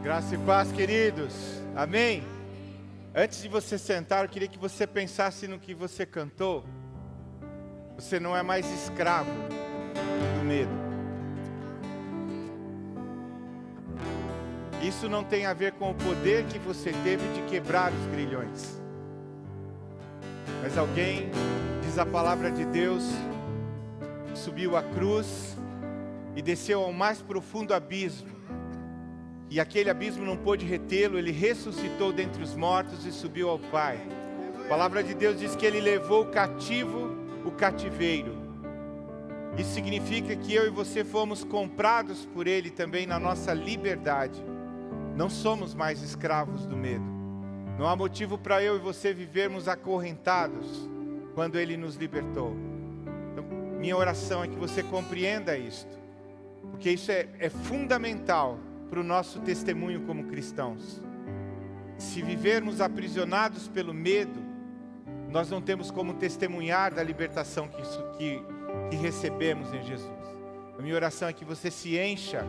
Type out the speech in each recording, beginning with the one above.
Graça e paz, queridos. Amém? Antes de você sentar, eu queria que você pensasse no que você cantou. Você não é mais escravo do medo. Isso não tem a ver com o poder que você teve de quebrar os grilhões. Mas alguém, diz a palavra de Deus, subiu a cruz e desceu ao mais profundo abismo. E aquele abismo não pôde retê-lo, ele ressuscitou dentre os mortos e subiu ao Pai. A palavra de Deus diz que ele levou cativo o cativeiro. Isso significa que eu e você fomos comprados por ele também na nossa liberdade. Não somos mais escravos do medo. Não há motivo para eu e você vivermos acorrentados quando ele nos libertou. Então, minha oração é que você compreenda isto, porque isso é fundamental para o nosso testemunho como cristãos. Se vivermos aprisionados pelo medo, nós não temos como testemunhar da libertação que recebemos em Jesus. A minha oração é que você se encha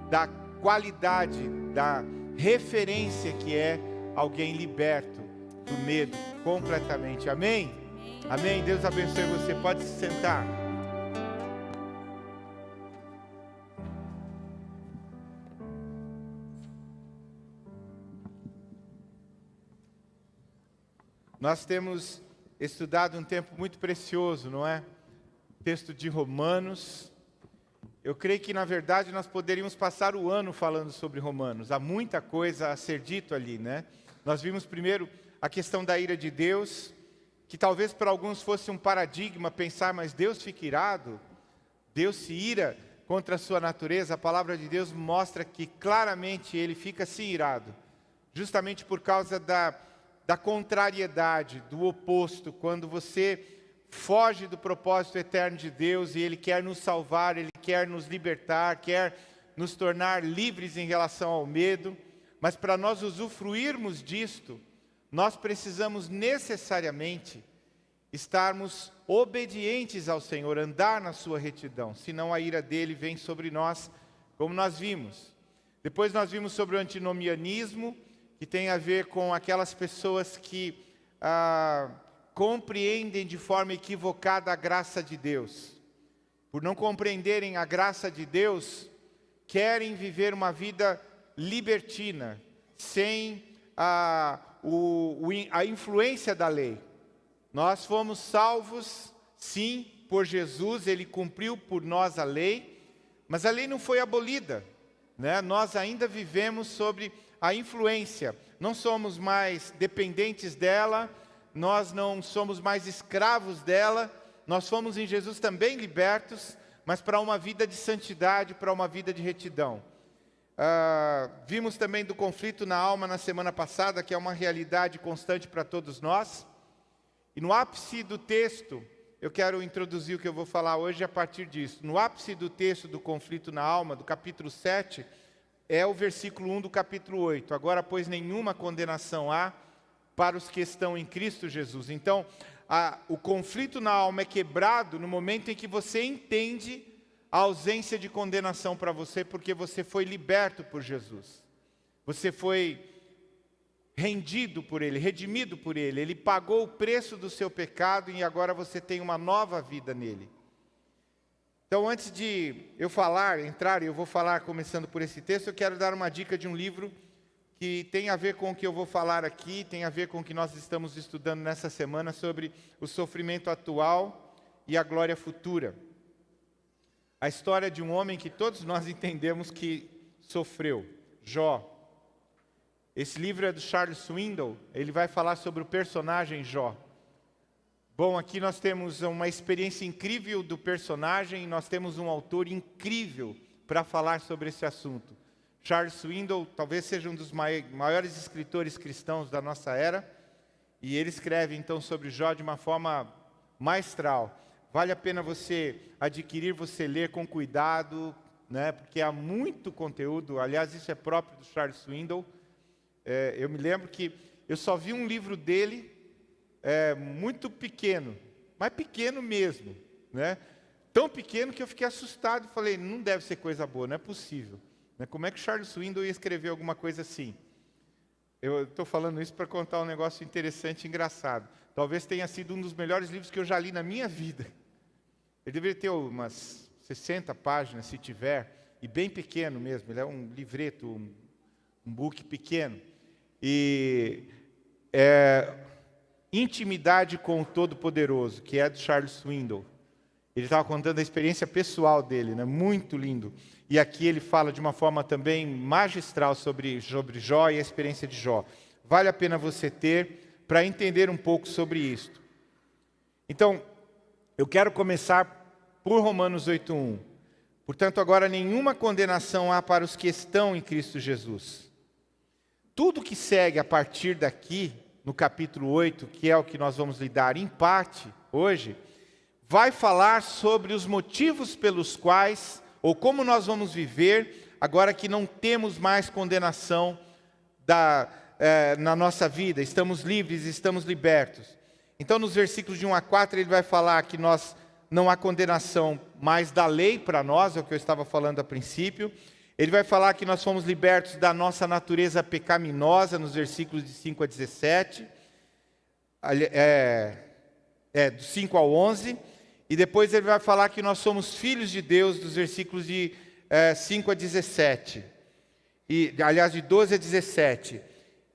da qualidade, da referência que é alguém liberto do medo completamente. Amém? Amém? Deus abençoe você. Pode se sentar. Nós temos estudado um tempo muito precioso, não é? Texto de Romanos. Eu creio que, na verdade, nós poderíamos passar o ano falando sobre Romanos. Há muita coisa a ser dito ali, né? Nós vimos primeiro a questão da ira de Deus, que talvez para alguns fosse um paradigma pensar, mas Deus fica irado? Deus se ira contra a sua natureza? A palavra de Deus mostra que claramente ele fica sim irado, justamente por causa da contrariedade, do oposto, quando você foge do propósito eterno de Deus e Ele quer nos salvar, Ele quer nos libertar, quer nos tornar livres em relação ao medo. Mas para nós usufruirmos disto, nós precisamos necessariamente estarmos obedientes ao Senhor, andar na sua retidão, senão a ira dele vem sobre nós, como nós vimos. Depois nós vimos sobre o antinomianismo, que tem a ver com aquelas pessoas que compreendem de forma equivocada a graça de Deus. Por não compreenderem a graça de Deus, querem viver uma vida libertina, sem a influência da lei. Nós fomos salvos, sim, por Jesus, Ele cumpriu por nós a lei, mas a lei não foi abolida, né? Nós ainda vivemos sobre a influência, não somos mais dependentes dela, nós não somos mais escravos dela, nós fomos em Jesus também libertos, mas para uma vida de santidade, para uma vida de retidão. Vimos também do conflito na alma na semana passada, que é uma realidade constante para todos nós. E no ápice do texto, eu quero introduzir o que eu vou falar hoje a partir disso. No ápice do texto do conflito na alma, do capítulo 7, é o versículo 1 do capítulo 8. Agora, pois, nenhuma condenação há para os que estão em Cristo Jesus. Então, o conflito na alma é quebrado no momento em que você entende a ausência de condenação para você, porque você foi liberto por Jesus. Você foi rendido por Ele, redimido por Ele. Ele pagou o preço do seu pecado e agora você tem uma nova vida nele. Então, antes de eu entrar, eu vou falar começando por esse texto, eu quero dar uma dica de um livro que tem a ver com o que eu vou falar aqui, tem a ver com o que nós estamos estudando nessa semana sobre o sofrimento atual e a glória futura. A história de um homem que todos nós entendemos que sofreu, Jó. Esse livro é do Charles Swindoll, ele vai falar sobre o personagem Jó. Bom, aqui nós temos uma experiência incrível do personagem e nós temos um autor incrível para falar sobre esse assunto. Charles Swindoll talvez seja um dos maiores escritores cristãos da nossa era, e ele escreve então sobre Jó de uma forma maestral. Vale a pena você adquirir, você ler com cuidado, né, porque há muito conteúdo. Aliás, isso é próprio do Charles Swindoll. Eu me lembro que eu só vi um livro dele, muito pequeno, mas pequeno mesmo, né? Tão pequeno que eu fiquei assustado e falei, não deve ser coisa boa, não é possível. né? Como é que Charles Swindoll ia escrever alguma coisa assim? Eu estou falando isso para contar um negócio interessante e engraçado. Talvez tenha sido um dos melhores livros que eu já li na minha vida. Ele deveria ter umas 60 páginas, se tiver, e bem pequeno mesmo. Ele é um livreto, um book pequeno. E Intimidade com o Todo-Poderoso, que é de Charles Swindoll. Ele estava contando a experiência pessoal dele, né? Muito lindo. E aqui ele fala de uma forma também magistral sobre Jó e a experiência de Jó. Vale a pena você ter para entender um pouco sobre isto. Então, eu quero começar por Romanos 8:1. Portanto, agora nenhuma condenação há para os que estão em Cristo Jesus. Tudo que segue a partir daqui, no capítulo 8, que é o que nós vamos lidar em parte hoje, vai falar sobre os motivos pelos quais, ou como nós vamos viver, agora que não temos mais condenação na nossa vida, estamos livres, estamos libertos. Então, nos versículos de 1 a 4, ele vai falar que não há condenação mais da lei para nós, é o que eu estava falando a princípio. Ele vai falar que nós fomos libertos da nossa natureza pecaminosa, nos versículos de 5 a 17, do 5 ao 11. E depois ele vai falar que nós somos filhos de Deus, dos versículos de 5 a 17. Aliás, de 12 a 17.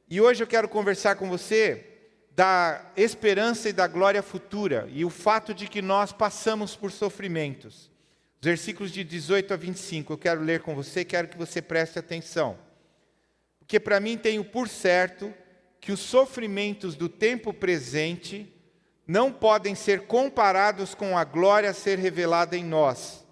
E hoje eu quero conversar com você da esperança e da glória futura, e o fato de que nós passamos por sofrimentos. Os versículos de 18 a 25, eu quero ler com você, quero que você preste atenção. Porque para mim tenho por certo que os sofrimentos do tempo presente não podem ser comparados com a glória a ser revelada em nós.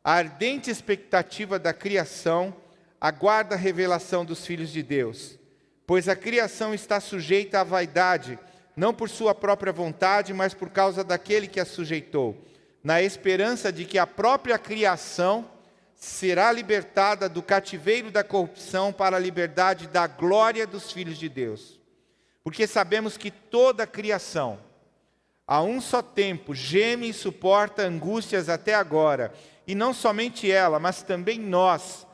A ardente expectativa da criação aguarda a revelação dos filhos de Deus, pois a criação está sujeita à vaidade, não por sua própria vontade, mas por causa daquele que a sujeitou, na esperança de que a própria criação será libertada do cativeiro da corrupção para a liberdade da glória dos filhos de Deus. Porque sabemos que toda a criação, a um só tempo, geme e suporta angústias até agora, e não somente ela, mas também nós,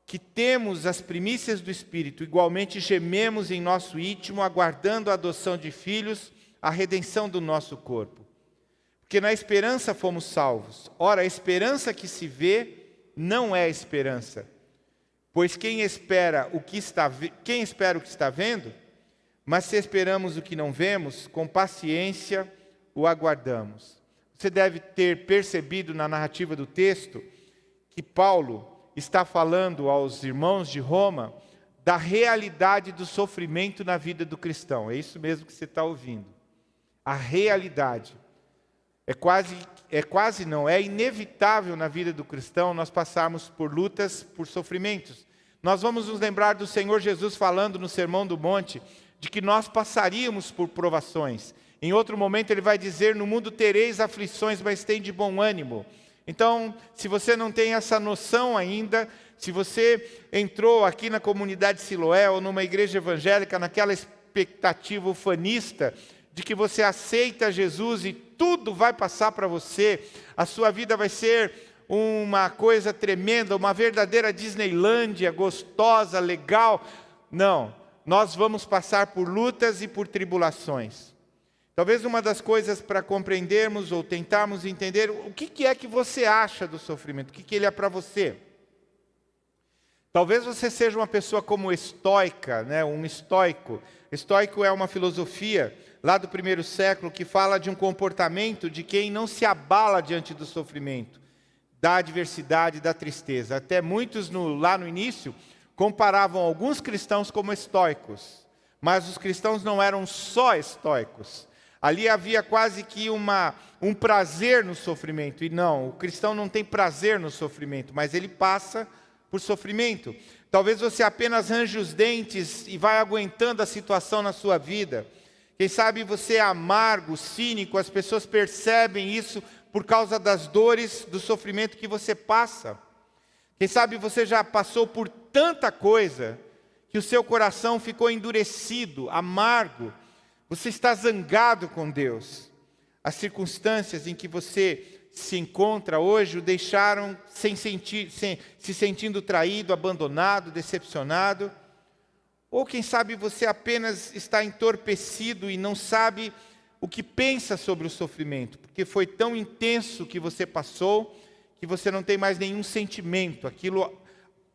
que temos as primícias do Espírito, igualmente gememos em nosso íntimo, aguardando a adoção de filhos, a redenção do nosso corpo. Porque na esperança fomos salvos. Ora, a esperança que se vê não é esperança, pois quem espera o que está vendo? Mas se esperamos o que não vemos, com paciência o aguardamos. Você deve ter percebido na narrativa do texto que Paulo está falando aos irmãos de Roma da realidade do sofrimento na vida do cristão. É isso mesmo que você está ouvindo. A realidade. É inevitável na vida do cristão nós passarmos por lutas, por sofrimentos. Nós vamos nos lembrar do Senhor Jesus falando no Sermão do Monte, de que nós passaríamos por provações. Em outro momento ele vai dizer, no mundo tereis aflições, mas tem de bom ânimo. Então, se você não tem essa noção ainda, se você entrou aqui na comunidade Siloé ou numa igreja evangélica, naquela expectativa ufanista, de que você aceita Jesus e tudo vai passar para você, a sua vida vai ser uma coisa tremenda, uma verdadeira Disneylândia, gostosa, legal. Não, nós vamos passar por lutas e por tribulações. Talvez uma das coisas para compreendermos ou tentarmos entender o que é que você acha do sofrimento, o que ele é para você. Talvez você seja uma pessoa como estoica, né? Um estoico. Estoico é uma filosofia lá do primeiro século que fala de um comportamento de quem não se abala diante do sofrimento, da adversidade, da tristeza. Até muitos lá no início comparavam alguns cristãos como estoicos, mas os cristãos não eram só estoicos. Ali havia quase que um prazer no sofrimento. E não, o cristão não tem prazer no sofrimento, mas ele passa por sofrimento. Talvez você apenas range os dentes e vai aguentando a situação na sua vida. Quem sabe você é amargo, cínico, as pessoas percebem isso por causa das dores, do sofrimento que você passa. Quem sabe você já passou por tanta coisa que o seu coração ficou endurecido, amargo. Você está zangado com Deus. As circunstâncias em que você se encontra hoje o deixaram se sentindo traído, abandonado, decepcionado. Ou quem sabe você apenas está entorpecido e não sabe o que pensa sobre o sofrimento, porque foi tão intenso que você passou, que você não tem mais nenhum sentimento, aquilo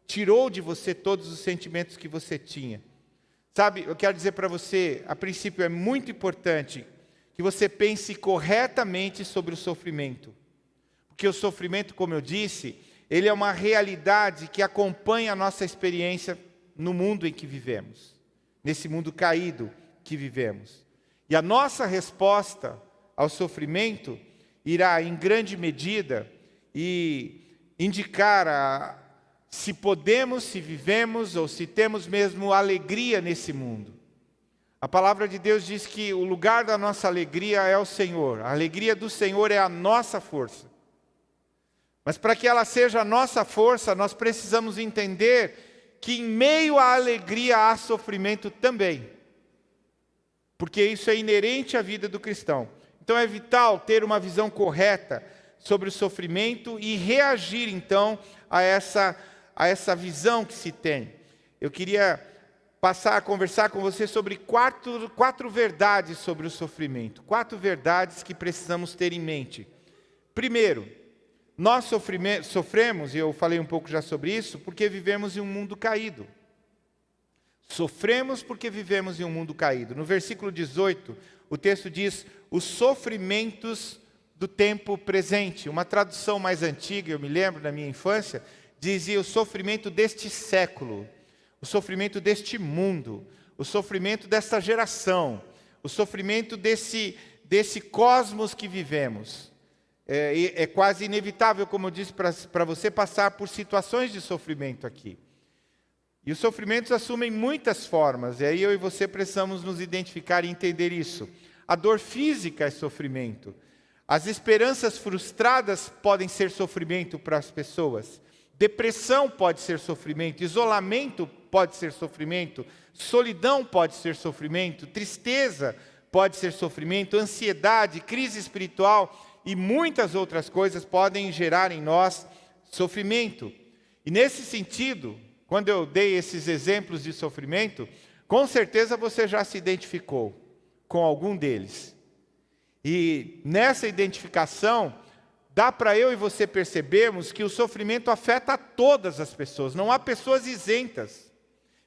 tirou de você todos os sentimentos que você tinha. Sabe, eu quero dizer para você, a princípio é muito importante que você pense corretamente sobre o sofrimento. Porque o sofrimento, como eu disse, ele é uma realidade que acompanha a nossa experiência no mundo em que vivemos, nesse mundo caído que vivemos. E a nossa resposta ao sofrimento irá, em grande medida, indicar se podemos, se vivemos ou se temos mesmo alegria nesse mundo. A palavra de Deus diz que o lugar da nossa alegria é o Senhor. A alegria do Senhor é a nossa força. Mas para que ela seja a nossa força, nós precisamos entender que em meio à alegria há sofrimento também. Porque isso é inerente à vida do cristão. Então é vital ter uma visão correta sobre o sofrimento e reagir então a essa visão que se tem. Eu queria passar a conversar com você sobre quatro verdades sobre o sofrimento. 4 verdades que precisamos ter em mente. Primeiro, nós sofremos, e eu falei um pouco já sobre isso, porque vivemos em um mundo caído. Sofremos porque vivemos em um mundo caído. No versículo 18, o texto diz, os sofrimentos do tempo presente. Uma tradução mais antiga, eu me lembro da minha infância, dizia o sofrimento deste século, o sofrimento deste mundo, o sofrimento desta geração, o sofrimento desse cosmos que vivemos. É quase inevitável, como eu disse, para você passar por situações de sofrimento aqui. E os sofrimentos assumem muitas formas, e aí eu e você precisamos nos identificar e entender isso. A dor física é sofrimento. As esperanças frustradas podem ser sofrimento para as pessoas. Depressão pode ser sofrimento, isolamento pode ser sofrimento, solidão pode ser sofrimento, tristeza pode ser sofrimento, ansiedade, crise espiritual e muitas outras coisas podem gerar em nós sofrimento. E nesse sentido, quando eu dei esses exemplos de sofrimento, com certeza você já se identificou com algum deles. E nessa identificação, dá para eu e você percebermos que o sofrimento afeta a todas as pessoas. Não há pessoas isentas.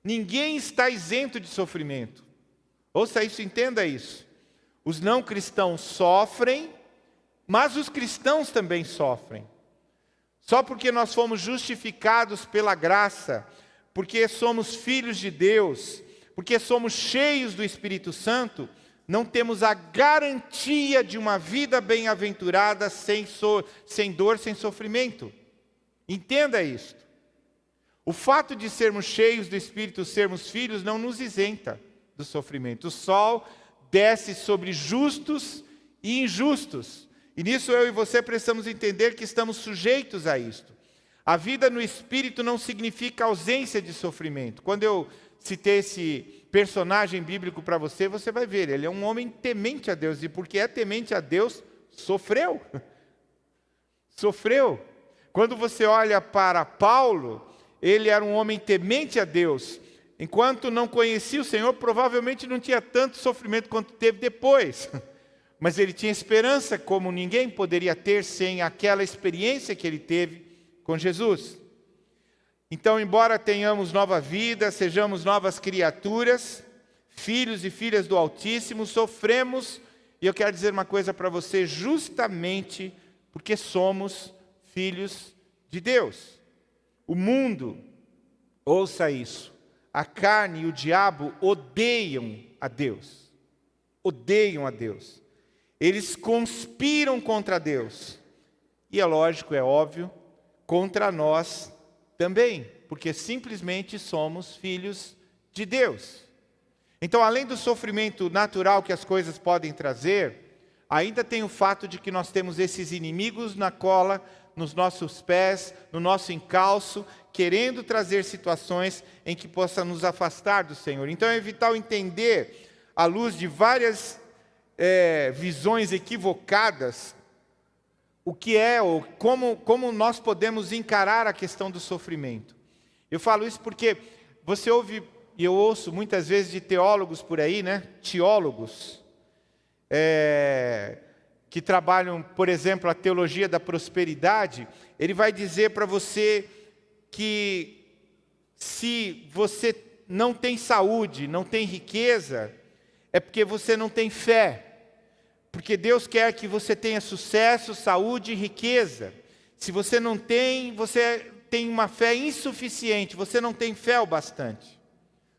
Ninguém está isento de sofrimento. Ouça isso, entenda isso. Os não cristãos sofrem, mas os cristãos também sofrem. Só porque nós fomos justificados pela graça, porque somos filhos de Deus, porque somos cheios do Espírito Santo, não temos a garantia de uma vida bem-aventurada sem dor, sem sofrimento. Entenda isto. O fato de sermos cheios do Espírito, sermos filhos, não nos isenta do sofrimento. O sol desce sobre justos e injustos. E nisso eu e você precisamos entender que estamos sujeitos a isto. A vida no Espírito não significa ausência de sofrimento. Quando eu citei esse personagem bíblico para você, você vai ver, ele é um homem temente a Deus, e porque é temente a Deus, sofreu. Sofreu. Quando você olha para Paulo, ele era um homem temente a Deus. Enquanto não conhecia o Senhor, provavelmente não tinha tanto sofrimento quanto teve depois. Mas ele tinha esperança como ninguém poderia ter sem aquela experiência que ele teve com Jesus. Então, embora tenhamos nova vida, sejamos novas criaturas, filhos e filhas do Altíssimo, sofremos, e eu quero dizer uma coisa para você, justamente porque somos filhos de Deus. O mundo, ouça isso, a carne e o diabo odeiam a Deus. Odeiam a Deus. Eles conspiram contra Deus. E é lógico, é óbvio, contra nós também, porque simplesmente somos filhos de Deus. Então, além do sofrimento natural que as coisas podem trazer, ainda tem o fato de que nós temos esses inimigos na cola, nos nossos pés, no nosso encalço, querendo trazer situações em que possa nos afastar do Senhor. Então é vital entender, à luz de várias visões equivocadas, o que é, ou como nós podemos encarar a questão do sofrimento. Eu falo isso porque você ouve, e eu ouço muitas vezes de teólogos por aí, né? Teólogos, que trabalham, por exemplo, a teologia da prosperidade. Ele vai dizer para você que se você não tem saúde, não tem riqueza, é porque você não tem fé. Porque Deus quer que você tenha sucesso, saúde e riqueza. Se você não tem, você tem uma fé insuficiente, você não tem fé o bastante.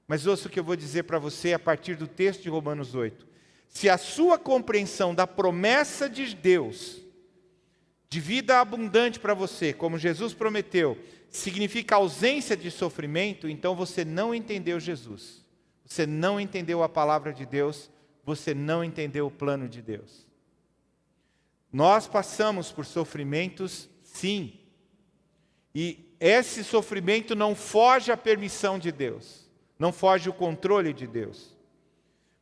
Mas ouça o que eu vou dizer para você a partir do texto de Romanos 8. Se a sua compreensão da promessa de Deus, de vida abundante para você, como Jesus prometeu, significa ausência de sofrimento, então você não entendeu Jesus. Você não entendeu a palavra de Deus, você não entendeu o plano de Deus. Nós passamos por sofrimentos, sim. E esse sofrimento não foge à permissão de Deus, não foge ao controle de Deus.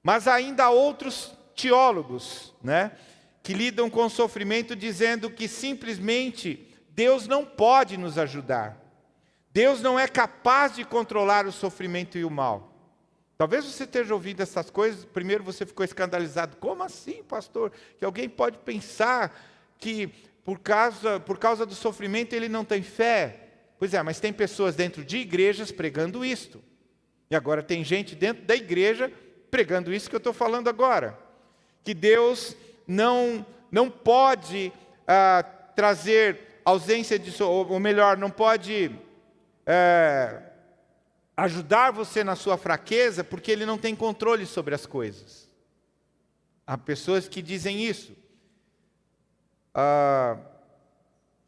Mas ainda há outros teólogos, né, que lidam com o sofrimento dizendo que simplesmente Deus não pode nos ajudar. Deus não é capaz de controlar o sofrimento e o mal. Talvez você esteja ouvindo essas coisas, primeiro você ficou escandalizado. Como assim, pastor? Que alguém pode pensar que por causa do sofrimento ele não tem fé? Pois é, mas tem pessoas dentro de igrejas pregando isto. E agora tem gente dentro da igreja pregando isso que eu estou falando agora. Que Deus não pode trazer ausência de, ou melhor, não pode ajudar você na sua fraqueza, porque Ele não tem controle sobre as coisas. Há pessoas que dizem isso.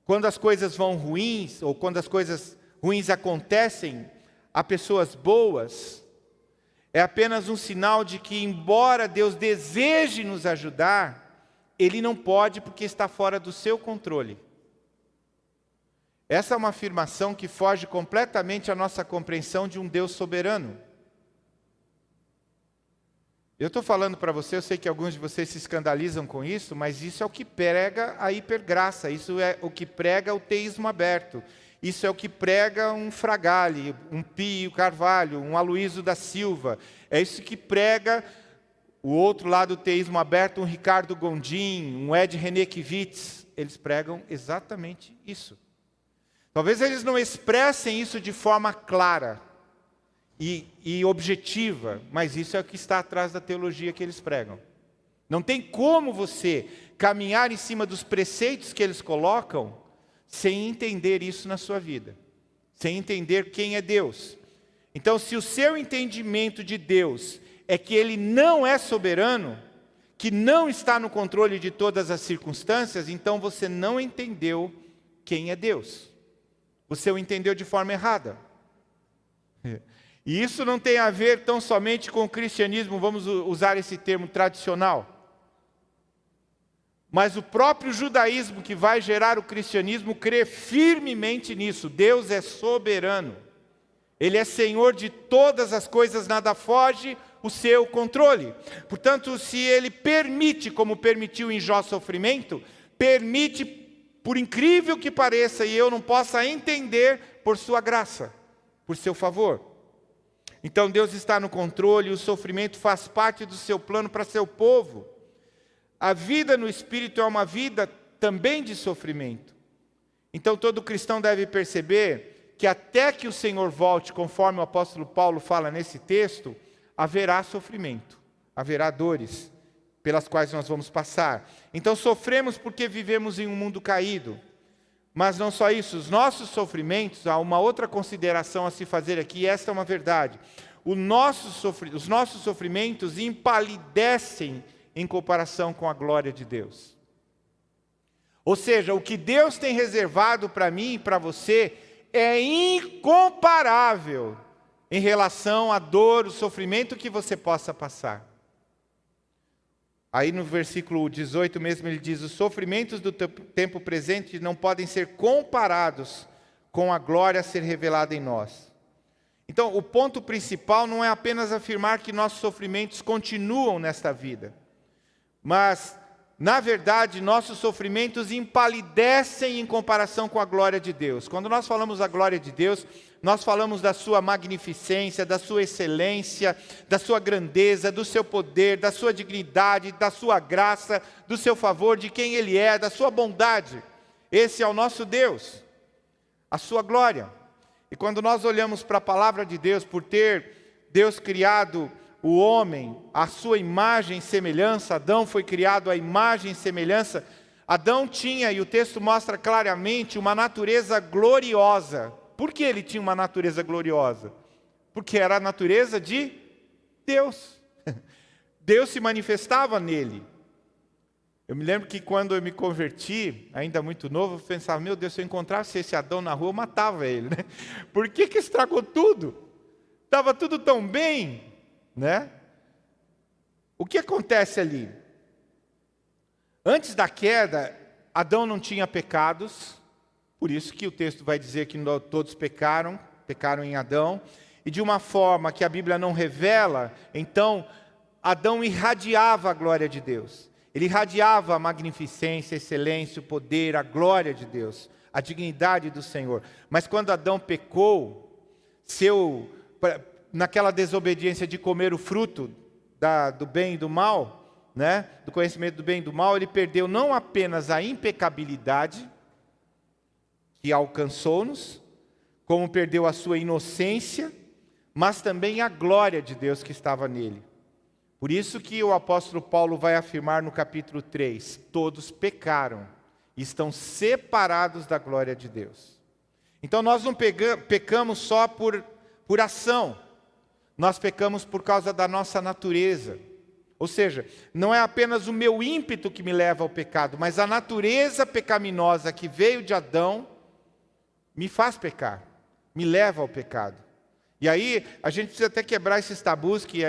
Quando as coisas vão ruins, ou quando as coisas ruins acontecem a pessoas boas, é apenas um sinal de que, embora Deus deseje nos ajudar, Ele não pode porque está fora do seu controle. Essa é uma afirmação que foge completamente à nossa compreensão de um Deus soberano. Eu estou falando para você, eu sei que alguns de vocês se escandalizam com isso, mas isso é o que prega a hipergraça, isso é o que prega o teísmo aberto, isso é o que prega um Fragale, um Pio Carvalho, um Aloísio da Silva, é isso que prega o outro lado do teísmo aberto, um Ricardo Gondim, um Ed Renekiewicz, eles pregam exatamente isso. Talvez eles não expressem isso de forma clara e objetiva, mas isso é o que está atrás da teologia que eles pregam. Não tem como você caminhar em cima dos preceitos que eles colocam sem entender isso na sua vida, sem entender quem é Deus. Então, se o seu entendimento de Deus é que Ele não é soberano, que não está no controle de todas as circunstâncias, então você não entendeu quem é Deus. Você o entendeu de forma errada. E isso não tem a ver tão somente com o cristianismo, vamos usar esse termo tradicional. Mas o próprio judaísmo que vai gerar o cristianismo crê firmemente nisso. Deus é soberano. Ele é Senhor de todas as coisas, nada foge o seu controle. Portanto, se Ele permite, como permitiu em Jó sofrimento, permite, por incrível que pareça, e eu não possa entender, por sua graça, por seu favor. Então Deus está no controle, o sofrimento faz parte do seu plano para seu povo. A vida no Espírito é uma vida também de sofrimento. Então todo cristão deve perceber que até que o Senhor volte, conforme o apóstolo Paulo fala nesse texto, haverá sofrimento, haverá dores pelas quais nós vamos passar. Então sofremos porque vivemos em um mundo caído. Mas não só isso, os nossos sofrimentos, há uma outra consideração a se fazer aqui, e esta é uma verdade. Os nossos sofrimentos empalidecem em comparação com a glória de Deus. Ou seja, o que Deus tem reservado para mim e para você é incomparável em relação à dor, o sofrimento que você possa passar. Aí no versículo 18 mesmo ele diz: os sofrimentos do tempo presente não podem ser comparados com a glória a ser revelada em nós. Então, o ponto principal não é apenas afirmar que nossos sofrimentos continuam nesta vida, mas na verdade, nossos sofrimentos empalidecem em comparação com a glória de Deus. Quando nós falamos da glória de Deus, nós falamos da sua magnificência, da sua excelência, da sua grandeza, do seu poder, da sua dignidade, da sua graça, do seu favor, de quem Ele é, da sua bondade. Esse é o nosso Deus, a sua glória. E quando nós olhamos para a palavra de Deus, por ter Deus criado o homem, a sua imagem e semelhança, Adão foi criado à imagem e semelhança, Adão tinha, e o texto mostra claramente, uma natureza gloriosa. Por que ele tinha uma natureza gloriosa? Porque era a natureza de Deus. Deus se manifestava nele. Eu me lembro que quando eu me converti, ainda muito novo, eu pensava, meu Deus, se eu encontrasse esse Adão na rua, eu matava ele, né? Por que estragou tudo? Estava tudo tão bem, né? O que acontece ali? Antes da queda, Adão não tinha pecados, por isso que o texto vai dizer que todos pecaram em Adão, e de uma forma que a Bíblia não revela, então Adão irradiava a glória de Deus. Ele irradiava a magnificência, a excelência, o poder, a glória de Deus, a dignidade do Senhor. Mas quando Adão pecou, naquela desobediência de comer o fruto do bem e do mal, né, do conhecimento do bem e do mal, ele perdeu não apenas a impecabilidade que alcançou-nos, como perdeu a sua inocência, mas também a glória de Deus que estava nele. Por isso que o apóstolo Paulo vai afirmar no capítulo 3, todos pecaram e estão separados da glória de Deus. Então nós não pecamos só por ação, nós pecamos por causa da nossa natureza. Ou seja, não é apenas o meu ímpeto que me leva ao pecado, mas a natureza pecaminosa que veio de Adão me faz pecar, me leva ao pecado. E aí a gente precisa até quebrar esses tabus que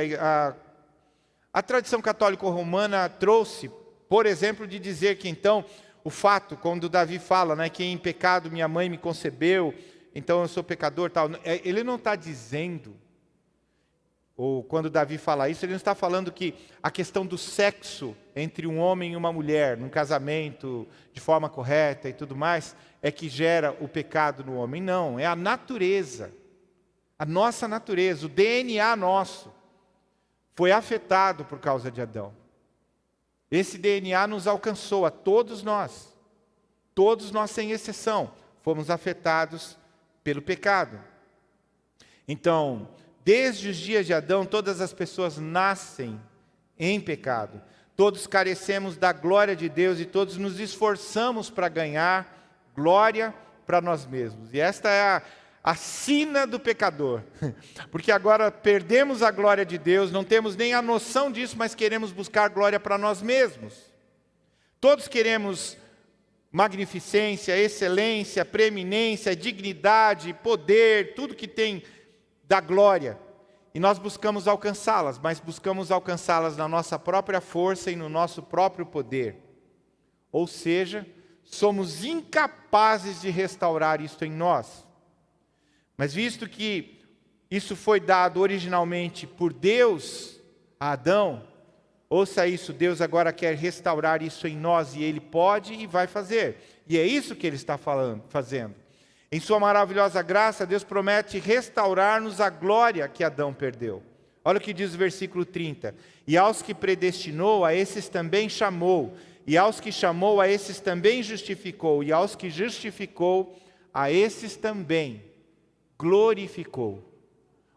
a tradição católico-romana trouxe, por exemplo, de dizer que então, o fato, quando Davi fala, né, que em pecado minha mãe me concebeu, então eu sou pecador, tal, ele não está dizendo, ou quando Davi fala isso, ele não está falando que a questão do sexo entre um homem e uma mulher, num casamento, de forma correta e tudo mais, é que gera o pecado no homem. Não, é a natureza, a nossa natureza, o DNA nosso. Foi afetado por causa de Adão. Esse DNA nos alcançou, a todos nós sem exceção, fomos afetados pelo pecado. Então, desde os dias de Adão, todas as pessoas nascem em pecado. Todos carecemos da glória de Deus e todos nos esforçamos para ganhar glória para nós mesmos. E esta é a sina do pecador, porque agora perdemos a glória de Deus, não temos nem a noção disso, mas queremos buscar glória para nós mesmos. Todos queremos magnificência, excelência, preeminência, dignidade, poder, tudo que tem da glória. E nós buscamos alcançá-las, mas buscamos alcançá-las na nossa própria força e no nosso próprio poder. Ou seja, somos incapazes de restaurar isto em nós. Mas visto que isso foi dado originalmente por Deus a Adão, ouça isso, Deus agora quer restaurar isso em nós e Ele pode e vai fazer. E é isso que Ele está fazendo. Em sua maravilhosa graça, Deus promete restaurar-nos a glória que Adão perdeu. Olha o que diz o versículo 30. E aos que predestinou, a esses também chamou. E aos que chamou, a esses também justificou. E aos que justificou, a esses também glorificou.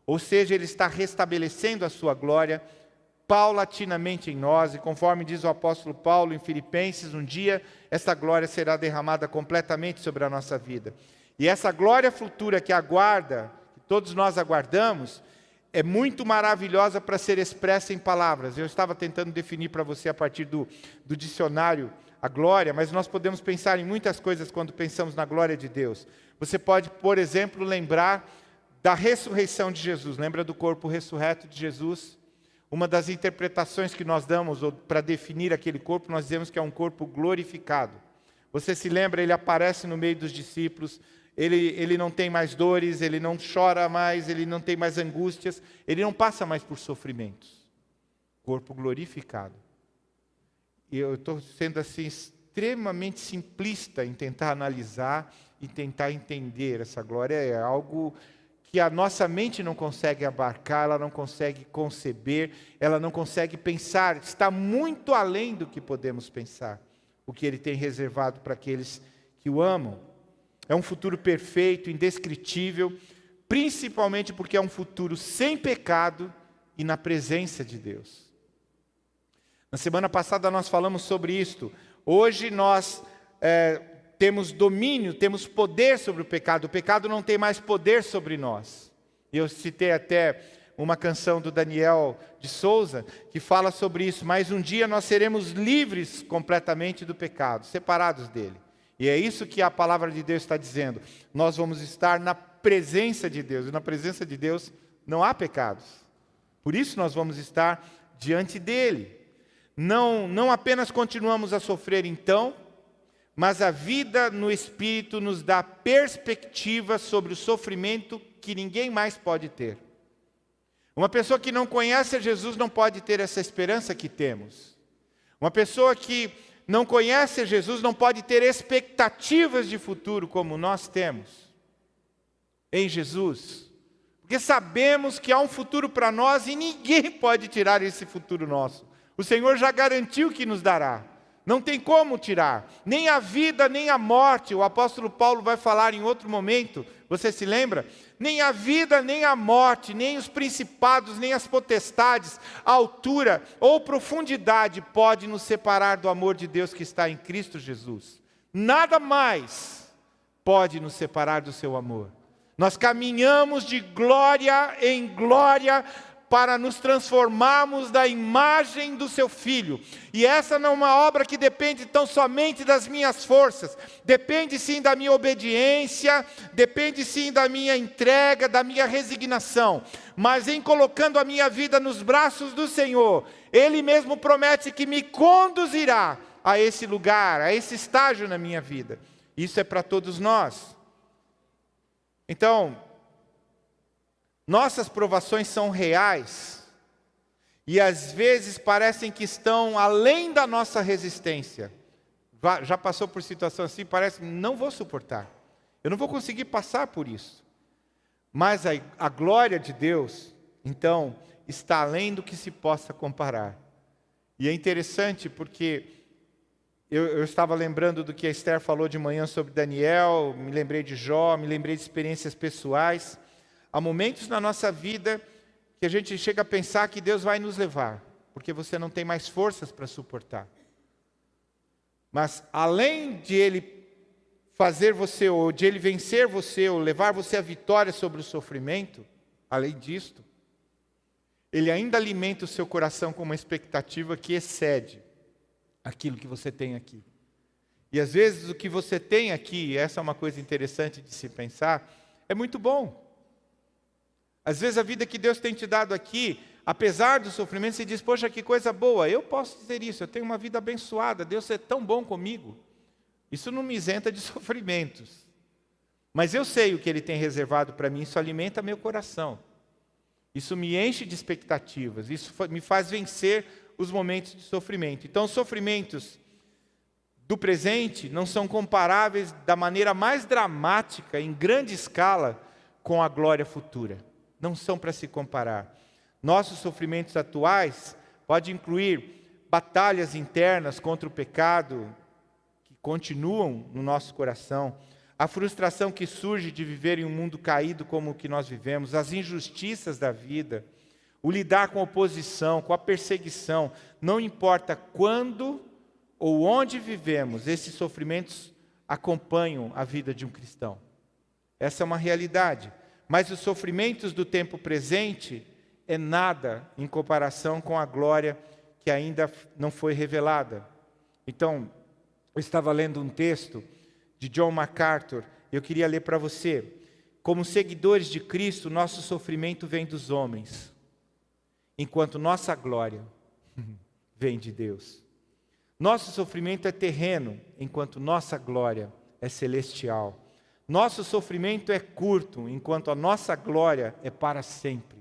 Ou seja, Ele está restabelecendo a sua glória paulatinamente em nós, e conforme diz o apóstolo Paulo em Filipenses, um dia essa glória será derramada completamente sobre a nossa vida. E essa glória futura que aguarda, que todos nós aguardamos, é muito maravilhosa para ser expressa em palavras. Eu estava tentando definir para você a partir do dicionário a glória, mas nós podemos pensar em muitas coisas quando pensamos na glória de Deus. Você pode, por exemplo, lembrar da ressurreição de Jesus. Lembra do corpo ressurreto de Jesus? Uma das interpretações que nós damos para definir aquele corpo, nós dizemos que é um corpo glorificado. Você se lembra, ele aparece no meio dos discípulos, ele não tem mais dores, ele não chora mais, ele não tem mais angústias, ele não passa mais por sofrimentos. Corpo glorificado. eu estou sendo assim extremamente simplista em tentar analisar e tentar entender essa glória. É algo que a nossa mente não consegue abarcar, ela não consegue conceber, ela não consegue pensar, está muito além do que podemos pensar, o que Ele tem reservado para aqueles que o amam. É um futuro perfeito, indescritível, principalmente porque é um futuro sem pecado e na presença de Deus. Na semana passada nós falamos sobre isto. Hoje nós temos domínio, temos poder sobre o pecado não tem mais poder sobre nós. Eu citei até uma canção do Daniel de Souza, que fala sobre isso, mas um dia nós seremos livres completamente do pecado, separados dele. E é isso que a palavra de Deus está dizendo, nós vamos estar na presença de Deus, e na presença de Deus não há pecados. Por isso nós vamos estar diante dele. Não apenas continuamos a sofrer então, mas a vida no Espírito nos dá perspectiva sobre o sofrimento que ninguém mais pode ter. Uma pessoa que não conhece a Jesus não pode ter essa esperança que temos. Uma pessoa que não conhece a Jesus não pode ter expectativas de futuro como nós temos em Jesus. Porque sabemos que há um futuro para nós e ninguém pode tirar esse futuro nosso. O Senhor já garantiu que nos dará. Não tem como tirar. Nem a vida, nem a morte. O apóstolo Paulo vai falar em outro momento. Você se lembra? Nem a vida, nem a morte, nem os principados, nem as potestades, a altura ou profundidade pode nos separar do amor de Deus que está em Cristo Jesus. Nada mais pode nos separar do seu amor. Nós caminhamos de glória em glória para nos transformarmos da imagem do seu Filho. E essa não é uma obra que depende tão somente das minhas forças. Depende sim da minha obediência, depende sim da minha entrega, da minha resignação. Mas em colocando a minha vida nos braços do Senhor, Ele mesmo promete que me conduzirá a esse lugar, a esse estágio na minha vida. Isso é para todos nós. Então, nossas provações são reais e às vezes parecem que estão além da nossa resistência. Já passou por situação assim, parece, não vou suportar. Eu não vou conseguir passar por isso. Mas a glória de Deus, então, está além do que se possa comparar. E é interessante porque eu estava lembrando do que a Esther falou de manhã sobre Daniel, me lembrei de Jó, me lembrei de experiências pessoais. Há momentos na nossa vida que a gente chega a pensar que Deus vai nos levar, porque você não tem mais forças para suportar. Mas além de Ele fazer você, ou de Ele vencer você, ou levar você à vitória sobre o sofrimento, além disto, Ele ainda alimenta o seu coração com uma expectativa que excede aquilo que você tem aqui. E às vezes o que você tem aqui, essa é uma coisa interessante de se pensar, é muito bom. Às vezes a vida que Deus tem te dado aqui, apesar do sofrimento, você diz, poxa, que coisa boa, eu posso dizer isso, eu tenho uma vida abençoada, Deus é tão bom comigo. Isso não me isenta de sofrimentos. Mas eu sei o que Ele tem reservado para mim, isso alimenta meu coração. Isso me enche de expectativas, isso me faz vencer os momentos de sofrimento. Então, os sofrimentos do presente não são comparáveis da maneira mais dramática, em grande escala, com a glória futura. Não são para se comparar. Nossos sofrimentos atuais podem incluir batalhas internas contra o pecado, que continuam no nosso coração, a frustração que surge de viver em um mundo caído como o que nós vivemos, as injustiças da vida, o lidar com a oposição, com a perseguição. Não importa quando ou onde vivemos, esses sofrimentos acompanham a vida de um cristão. Essa é uma realidade. Mas os sofrimentos do tempo presente é nada em comparação com a glória que ainda não foi revelada. Então, eu estava lendo um texto de John MacArthur, eu queria ler para você. Como seguidores de Cristo, nosso sofrimento vem dos homens, enquanto nossa glória vem de Deus. Nosso sofrimento é terreno, enquanto nossa glória é celestial. Nosso sofrimento é curto, enquanto a nossa glória é para sempre.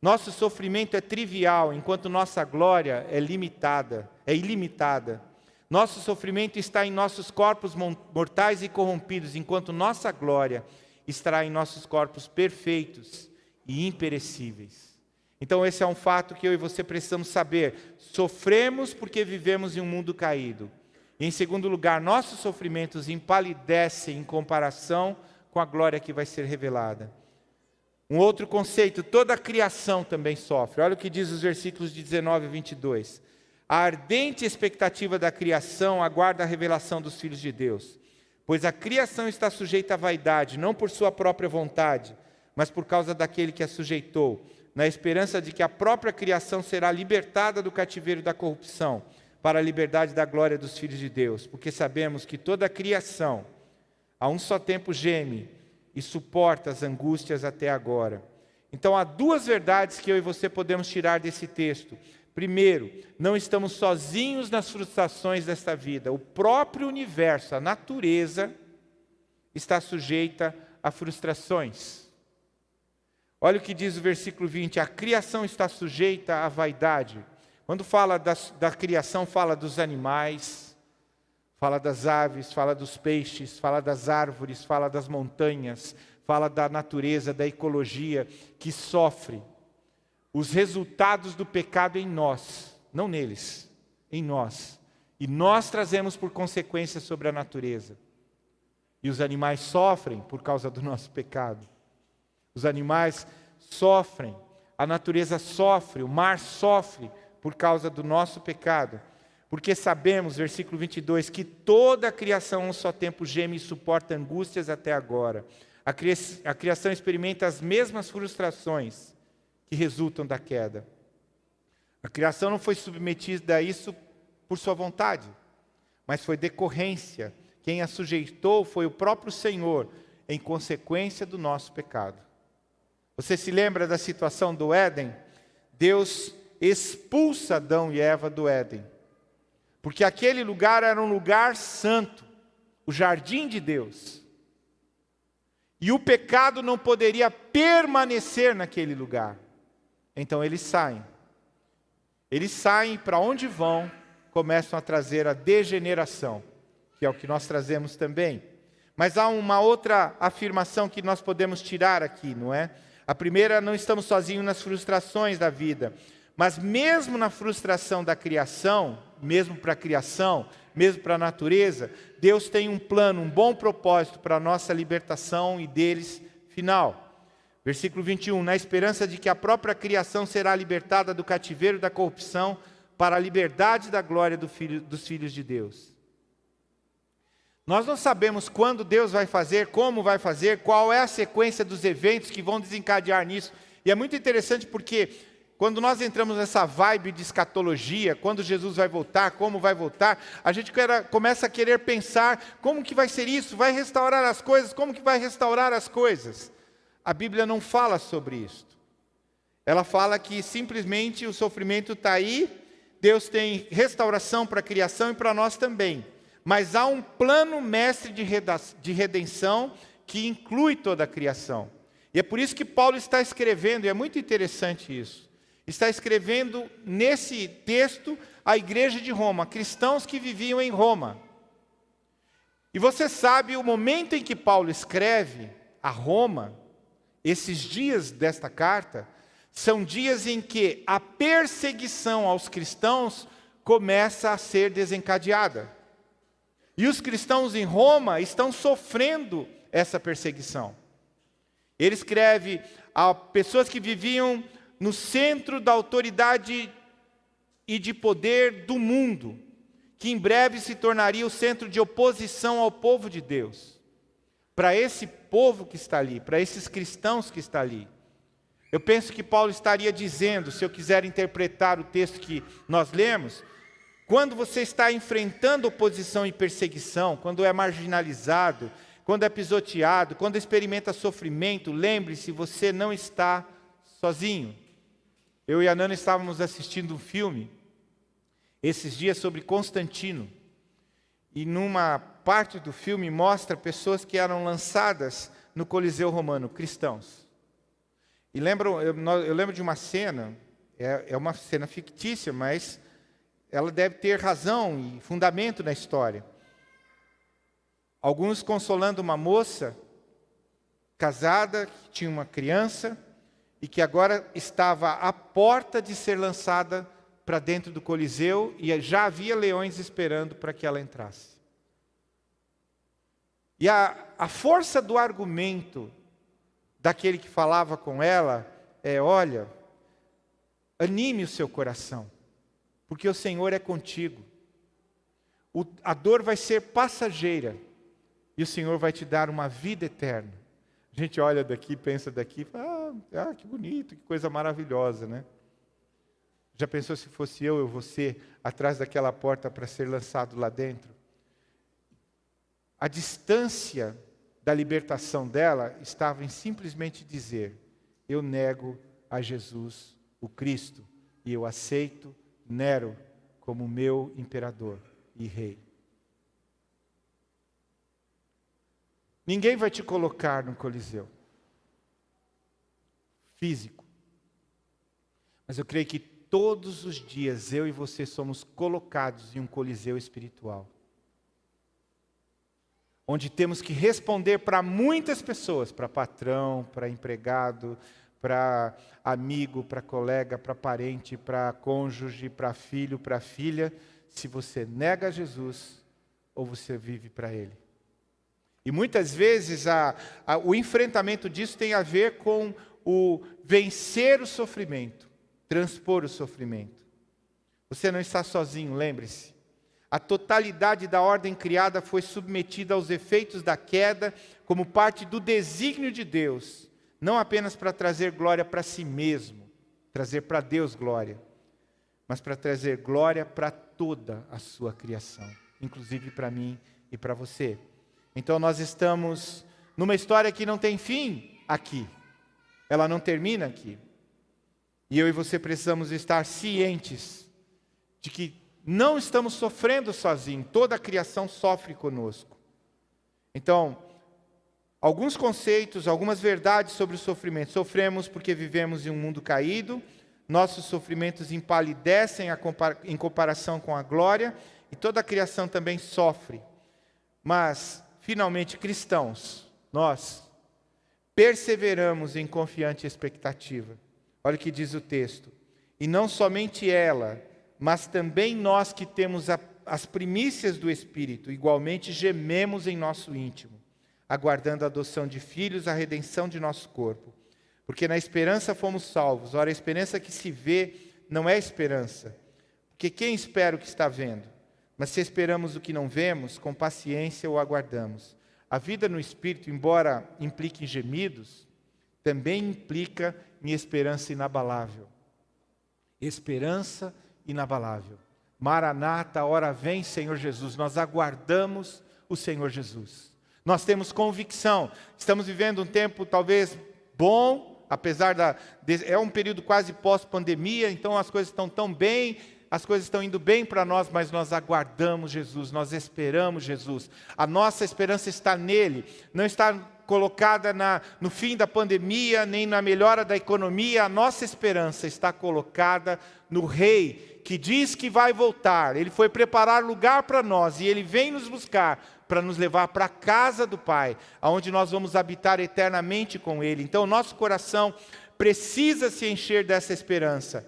Nosso sofrimento é trivial, enquanto nossa glória é limitada. é ilimitada. Nosso sofrimento está em nossos corpos mortais e corrompidos, enquanto nossa glória estará em nossos corpos perfeitos e imperecíveis. Então esse é um fato que eu e você precisamos saber. Sofremos porque vivemos em um mundo caído. E em segundo lugar, nossos sofrimentos empalidecem em comparação com a glória que vai ser revelada. Um outro conceito, toda a criação também sofre. Olha o que diz os versículos de 19 a 22. A ardente expectativa da criação aguarda a revelação dos filhos de Deus. Pois a criação está sujeita à vaidade, não por sua própria vontade, mas por causa daquele que a sujeitou, na esperança de que a própria criação será libertada do cativeiro da corrupção, para a liberdade da glória dos filhos de Deus. Porque sabemos que toda a criação, a um só tempo geme e suporta as angústias até agora. Então há duas verdades que eu e você podemos tirar desse texto. Primeiro, não estamos sozinhos nas frustrações desta vida. O próprio universo, a natureza, está sujeita a frustrações. Olha o que diz o versículo 20. A criação está sujeita à vaidade. Quando fala da criação, fala dos animais, fala das aves, fala dos peixes, fala das árvores, fala das montanhas, fala da natureza, da ecologia, que sofre os resultados do pecado em nós, não neles, em nós. E nós trazemos por consequência sobre a natureza. E os animais sofrem por causa do nosso pecado. Os animais sofrem, a natureza sofre, o mar sofre por causa do nosso pecado. Porque sabemos, versículo 22, que toda a criação a um só tempo geme e suporta angústias até agora. A criação experimenta as mesmas frustrações que resultam da queda. A criação não foi submetida a isso por sua vontade, mas foi decorrência. Quem a sujeitou foi o próprio Senhor, em consequência do nosso pecado. Você se lembra da situação do Éden? Deus expulsa Adão e Eva do Éden, porque aquele lugar era um lugar santo, o jardim de Deus. E o pecado não poderia permanecer naquele lugar. Então eles saem. Eles saem, para onde vão, começam a trazer a degeneração, que é o que nós trazemos também. Mas há uma outra afirmação que nós podemos tirar aqui, não é? A primeira, não estamos sozinhos nas frustrações da vida. Mas mesmo na frustração da criação, mesmo para a criação, mesmo para a natureza, Deus tem um plano, um bom propósito para a nossa libertação e deles final. Versículo 21, na esperança de que a própria criação será libertada do cativeiro da corrupção para a liberdade da glória dos filhos de Deus. Nós não sabemos quando Deus vai fazer, como vai fazer, qual é a sequência dos eventos que vão desencadear nisso. E é muito interessante porque quando nós entramos nessa vibe de escatologia, quando Jesus vai voltar, como vai voltar, a gente começa a querer pensar como que vai ser isso, vai restaurar as coisas, como que vai restaurar as coisas. A Bíblia não fala sobre isso. Ela fala que simplesmente o sofrimento está aí, Deus tem restauração para a criação e para nós também. Mas há um plano mestre de redenção que inclui toda a criação. E é por isso que Paulo está escrevendo, e é muito interessante isso. Está escrevendo nesse texto a igreja de Roma, cristãos que viviam em Roma. E você sabe o momento em que Paulo escreve a Roma, esses dias desta carta, são dias em que a perseguição aos cristãos começa a ser desencadeada. E os cristãos em Roma estão sofrendo essa perseguição. Ele escreve a pessoas que viviam no centro da autoridade e de poder do mundo, que em breve se tornaria o centro de oposição ao povo de Deus. Para esse povo que está ali, para esses cristãos que está ali. Eu penso que Paulo estaria dizendo, se eu quiser interpretar o texto que nós lemos, quando você está enfrentando oposição e perseguição, quando é marginalizado, quando é pisoteado, quando experimenta sofrimento, lembre-se, você não está sozinho. Eu e a Nana estávamos assistindo um filme, esses dias, sobre Constantino. E numa parte do filme mostra pessoas que eram lançadas no Coliseu Romano, cristãos. E eu lembro de uma cena, é uma cena fictícia, mas ela deve ter razão e fundamento na história. Alguns consolando uma moça casada, que tinha uma criança, e que agora estava à porta de ser lançada para dentro do Coliseu, e já havia leões esperando para que ela entrasse. E a força do argumento daquele que falava com ela é: olha, anime o seu coração, porque o Senhor é contigo. A dor vai ser passageira, e o Senhor vai te dar uma vida eterna. A gente olha daqui, pensa daqui, fala, que bonito, que coisa maravilhosa, né? Já pensou se fosse eu ou você atrás daquela porta para ser lançado lá dentro? A distância da libertação dela estava em simplesmente dizer: eu nego a Jesus, o Cristo, e eu aceito Nero como meu imperador e rei. Ninguém vai te colocar no Coliseu físico. Mas eu creio que todos os dias eu e você somos colocados em um Coliseu espiritual, onde temos que responder para muitas pessoas, para patrão, para empregado, para amigo, para colega, para parente, para cônjuge, para filho, para filha, se você nega Jesus ou você vive para Ele. E muitas vezes o enfrentamento disso tem a ver com o vencer o sofrimento, transpor o sofrimento. Você não está sozinho, lembre-se. A totalidade da ordem criada foi submetida aos efeitos da queda como parte do desígnio de Deus, não apenas para trazer glória para si mesmo, trazer para Deus glória, mas para trazer glória para toda a sua criação, inclusive para mim e para você. Então nós estamos numa história que não tem fim aqui, ela não termina aqui. E eu e você precisamos estar cientes de que não estamos sofrendo sozinhos, toda a criação sofre conosco. Então, alguns conceitos, algumas verdades sobre o sofrimento. Sofremos porque vivemos em um mundo caído, nossos sofrimentos empalidecem em comparação com a glória, e toda a criação também sofre. Mas, finalmente, cristãos, nós perseveramos em confiante expectativa. Olha o que diz o texto. E não somente ela, mas também nós que temos as primícias do Espírito, igualmente gememos em nosso íntimo, aguardando a adoção de filhos, a redenção de nosso corpo. Porque na esperança fomos salvos. Ora, a esperança que se vê não é esperança. Porque quem espera o que está vendo? Mas se esperamos o que não vemos, com paciência o aguardamos. A vida no Espírito, embora implique em gemidos, também implica em esperança inabalável. Esperança inabalável. Maranata, ora vem, Senhor Jesus. Nós aguardamos o Senhor Jesus. Nós temos convicção. Estamos vivendo um tempo talvez bom, apesar é um período quase pós-pandemia, então as coisas estão tão bem, as coisas estão indo bem para nós, mas nós aguardamos Jesus, nós esperamos Jesus. A nossa esperança está nele, não está colocada no fim da pandemia, nem na melhora da economia. A nossa esperança está colocada no Rei, que diz que vai voltar. Ele foi preparar lugar para nós, e Ele vem nos buscar para nos levar para a casa do Pai, onde nós vamos habitar eternamente com Ele. Então, o nosso coração precisa se encher dessa esperança.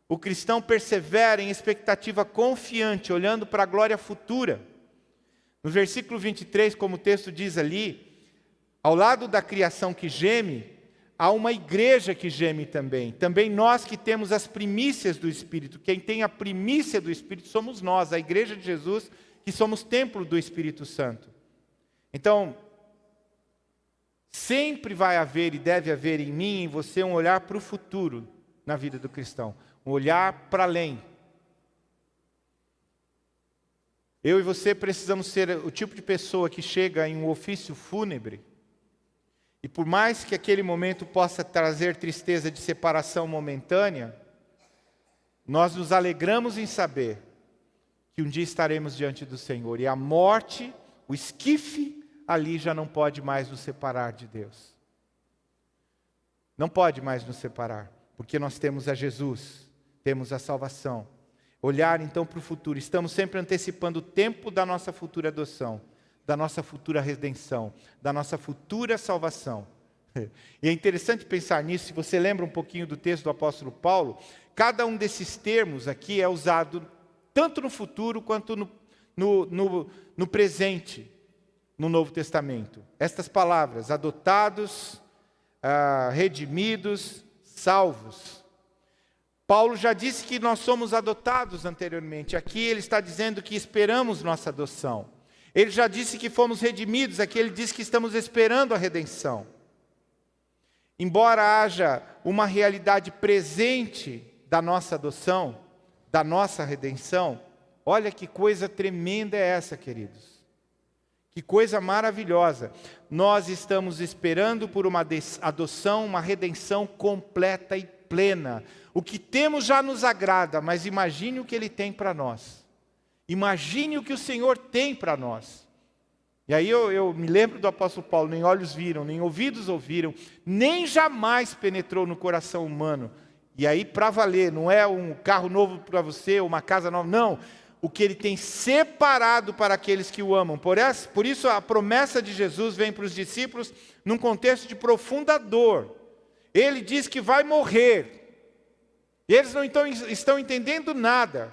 O cristão persevera em expectativa confiante, olhando para a glória futura. No versículo 23, como o texto diz ali, ao lado da criação que geme, há uma igreja que geme também. Também nós que temos as primícias do Espírito. Quem tem a primícia do Espírito somos nós, a igreja de Jesus, que somos templo do Espírito Santo. Então, sempre vai haver e deve haver em mim e em você um olhar para o futuro na vida do cristão. Um olhar para além. Eu e você precisamos ser o tipo de pessoa que chega em um ofício fúnebre, e por mais que aquele momento possa trazer tristeza de separação momentânea, nós nos alegramos em saber que um dia estaremos diante do Senhor, e a morte, o esquife, ali já não pode mais nos separar de Deus. Não pode mais nos separar, porque nós temos a Jesus, temos a salvação. olhar então para o futuro. Estamos sempre antecipando o tempo da nossa futura adoção, da nossa futura redenção, da nossa futura salvação. E é interessante pensar nisso. Se você lembra um pouquinho do texto do apóstolo Paulo, cada um desses termos aqui é usado tanto no futuro quanto no presente, no Novo Testamento. Estas palavras, adotados, redimidos, salvos. Paulo já disse que nós somos adotados anteriormente. Aqui ele está dizendo que esperamos nossa adoção. Ele já disse que fomos redimidos. Aqui ele diz que estamos esperando a redenção. Embora haja uma realidade presente da nossa adoção, da nossa redenção, olha que coisa tremenda é essa, queridos. Que coisa maravilhosa. Nós estamos esperando por uma adoção, uma redenção completa e plena. O que temos já nos agrada, mas imagine o que Ele tem para nós. Imagine o que o Senhor tem para nós. E aí eu me lembro do apóstolo Paulo: nem olhos viram, nem ouvidos ouviram, nem jamais penetrou no coração humano. E aí para valer, não é um carro novo para você, uma casa nova, não. O que Ele tem separado para aqueles que o amam. Por isso a promessa de Jesus vem para os discípulos num contexto de profunda dor. Ele diz que vai morrer. E eles não estão entendendo nada.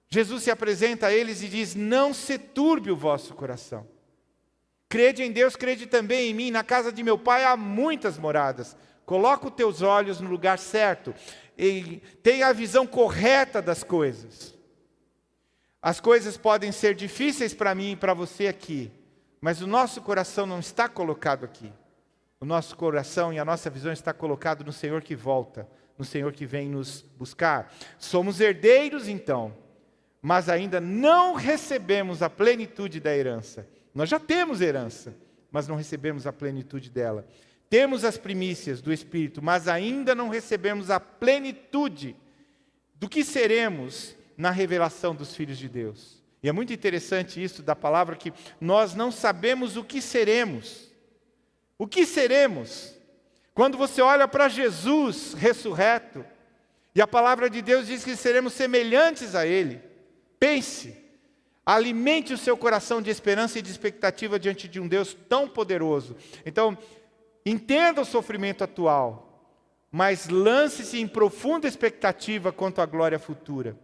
Jesus se apresenta a eles e diz: não se turbe o vosso coração. Crede em Deus, crede também em mim. Na casa de meu Pai há muitas moradas. Coloca os teus olhos no lugar certo. E tenha a visão correta das coisas. As coisas podem ser difíceis para mim e para você aqui, mas o nosso coração não está colocado aqui. O nosso coração e a nossa visão está colocado no Senhor que volta, no Senhor que vem nos buscar. Somos herdeiros então, mas ainda não recebemos a plenitude da herança. Nós já temos herança, mas não recebemos a plenitude dela. Temos as primícias do Espírito, mas ainda não recebemos a plenitude do que seremos na revelação dos filhos de Deus. E é muito interessante isso da palavra, que nós não sabemos o que seremos. O que seremos? Quando você olha para Jesus ressurreto, e a palavra de Deus diz que seremos semelhantes a Ele. Pense, alimente o seu coração de esperança e de expectativa diante de um Deus tão poderoso. Então, entenda o sofrimento atual, mas lance-se em profunda expectativa quanto à glória futura.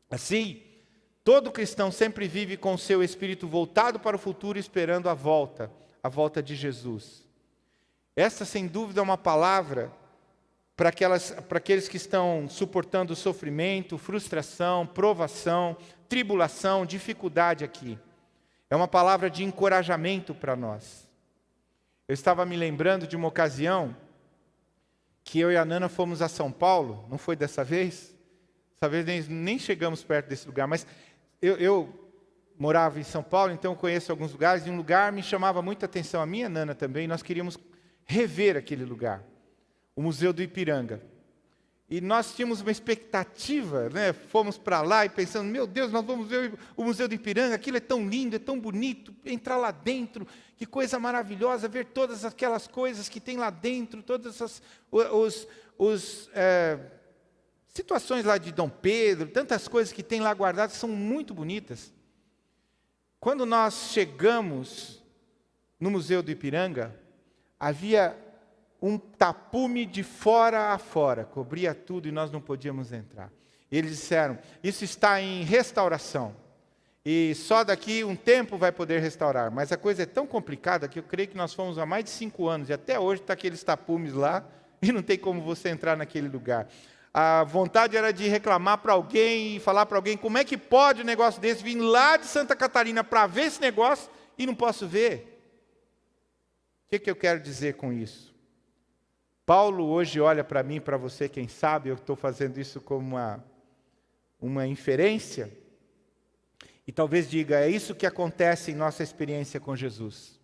Assim, todo cristão sempre vive com o seu espírito voltado para o futuro, esperando a volta de Jesus. Essa, sem dúvida, é uma palavra para aqueles que estão suportando sofrimento, frustração, provação, tribulação, dificuldade aqui. É uma palavra de encorajamento para nós. Eu estava me lembrando de uma ocasião que eu e a Nana fomos a São Paulo, não foi dessa vez? Dessa vez nem chegamos perto desse lugar, mas eu morava em São Paulo, então eu conheço alguns lugares, e um lugar me chamava muita atenção, a minha Nana também, nós queríamos rever aquele lugar, o Museu do Ipiranga. E nós tínhamos uma expectativa, né? Fomos para lá e pensando: meu Deus, nós vamos ver o Museu do Ipiranga, aquilo é tão lindo, é tão bonito, entrar lá dentro, que coisa maravilhosa, ver todas aquelas coisas que tem lá dentro, todas essas situações lá de Dom Pedro, tantas coisas que tem lá guardadas, são muito bonitas. Quando nós chegamos no Museu do Ipiranga, havia um tapume de fora a fora, cobria tudo e nós não podíamos entrar. E eles disseram: isso está em restauração, e só daqui um tempo vai poder restaurar. Mas a coisa é tão complicada que eu creio que nós fomos há mais de 5 anos, e até hoje está aqueles tapumes lá, e não tem como você entrar naquele lugar. A vontade era de reclamar para alguém e falar para alguém: como é que pode um negócio desse vir lá de Santa Catarina para ver esse negócio e não posso ver? O que eu quero dizer com isso? Paulo hoje olha para mim, para você, quem sabe, eu estou fazendo isso como uma inferência, e talvez diga: é isso que acontece em nossa experiência com Jesus.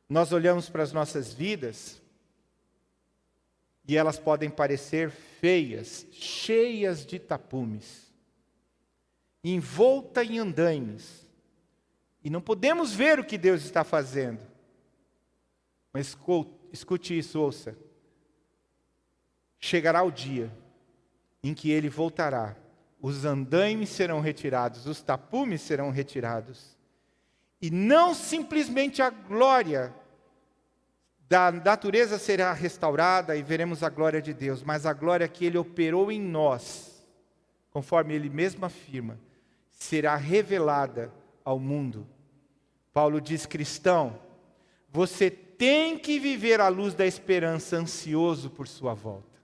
Nós olhamos para as nossas vidas, e elas podem parecer feias, cheias de tapumes, envolta em andaimes, e não podemos ver o que Deus está fazendo. Mas escute isso, ouça. Chegará o dia em que Ele voltará, os andaimes serão retirados, os tapumes serão retirados. E não simplesmente a glória da natureza será restaurada e veremos a glória de Deus, mas a glória que Ele operou em nós, conforme Ele mesmo afirma, será revelada ao mundo. Paulo diz: cristão, você tem que viver à luz da esperança, ansioso por sua volta,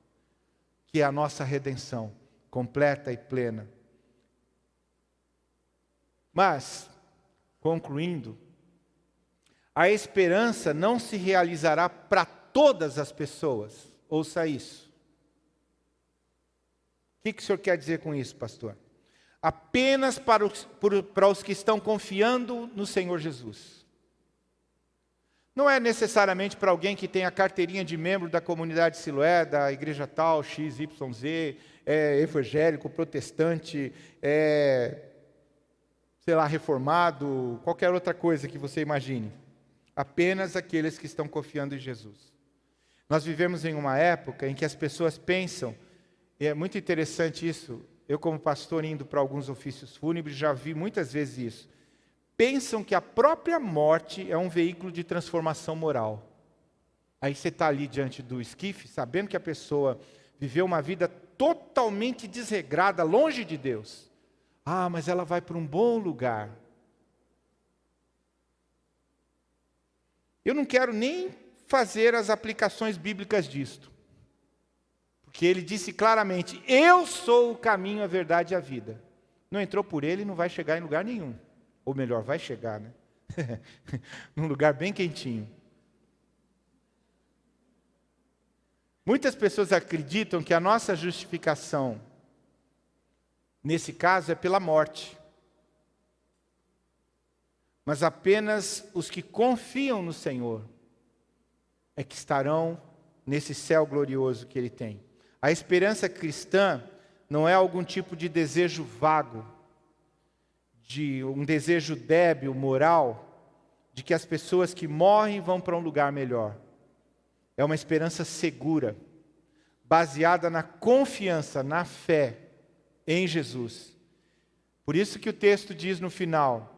que é a nossa redenção completa e plena. Mas, concluindo, a esperança não se realizará para todas as pessoas. Ouça isso. O que o senhor quer dizer com isso, pastor? Apenas para os que estão confiando no Senhor Jesus. Não é necessariamente para alguém que tem a carteirinha de membro da comunidade Siloé, da igreja tal, XYZ, é evangélico, protestante, sei lá, reformado, qualquer outra coisa que você imagine. Apenas aqueles que estão confiando em Jesus. Nós vivemos em uma época em que as pessoas pensam, e é muito interessante isso, eu como pastor indo para alguns ofícios fúnebres já vi muitas vezes isso. Pensam que a própria morte é um veículo de transformação moral. Aí você está ali diante do esquife, sabendo que a pessoa viveu uma vida totalmente desregrada, longe de Deus. Ah, mas ela vai para um bom lugar. Eu não quero nem fazer as aplicações bíblicas disto. Porque ele disse claramente, eu sou o caminho, a verdade e a vida. Não entrou por ele, não vai chegar em lugar nenhum. Ou melhor, vai chegar, né? Num lugar bem quentinho. Muitas pessoas acreditam que a nossa justificação, nesse caso, é pela morte. Mas apenas os que confiam no Senhor é que estarão nesse céu glorioso que Ele tem. A esperança cristã não é algum tipo de desejo vago, de um desejo débil, moral, de que as pessoas que morrem vão para um lugar melhor. É uma esperança segura, baseada na confiança, na fé em Jesus. Por isso que o texto diz no final,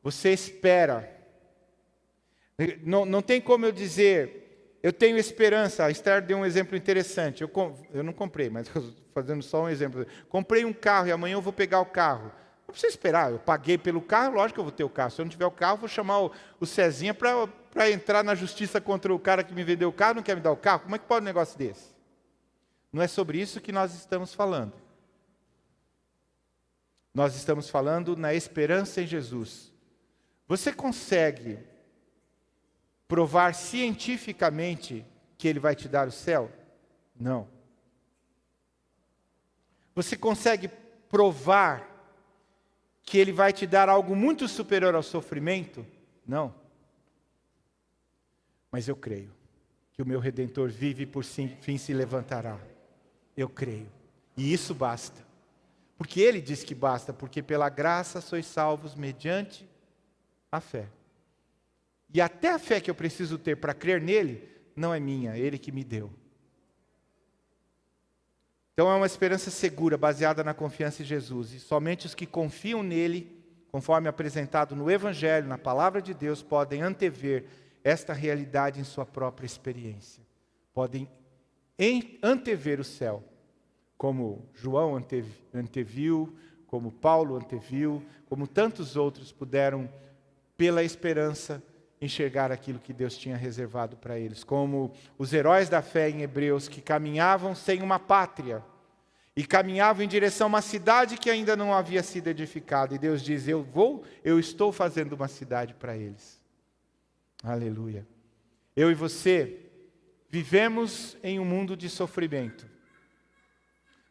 você espera. Não tem como eu dizer, eu tenho esperança. A Esther deu um exemplo interessante. Eu não comprei, mas fazendo só um exemplo. Comprei um carro e amanhã eu vou pegar o carro. Não precisa esperar, eu paguei pelo carro, lógico que eu vou ter o carro. Se eu não tiver o carro, eu vou chamar o Cezinha para entrar na justiça contra o cara que me vendeu o carro, não quer me dar o carro. Como é que pode um negócio desse? Não é sobre isso que nós estamos falando. Nós estamos falando na esperança em Jesus. Você consegue provar cientificamente que Ele vai te dar o céu? Não. Você consegue provar que Ele vai te dar algo muito superior ao sofrimento? Não. Mas eu creio que o meu Redentor vive e por fim se levantará. Eu creio. E isso basta. Porque Ele diz que basta, porque pela graça sois salvos mediante a fé. E até a fé que eu preciso ter para crer nele, não é minha, é Ele que me deu. Então é uma esperança segura, baseada na confiança em Jesus. E somente os que confiam nele, conforme apresentado no Evangelho, na Palavra de Deus, podem antever esta realidade em sua própria experiência. Podem antever o céu, como João anteviu, como Paulo anteviu, como tantos outros puderam, pela esperança, enxergar aquilo que Deus tinha reservado para eles, como os heróis da fé em Hebreus, que caminhavam sem uma pátria, e caminhavam em direção a uma cidade que ainda não havia sido edificada, e Deus diz, eu estou fazendo uma cidade para eles. Aleluia. Eu e você vivemos em um mundo de sofrimento,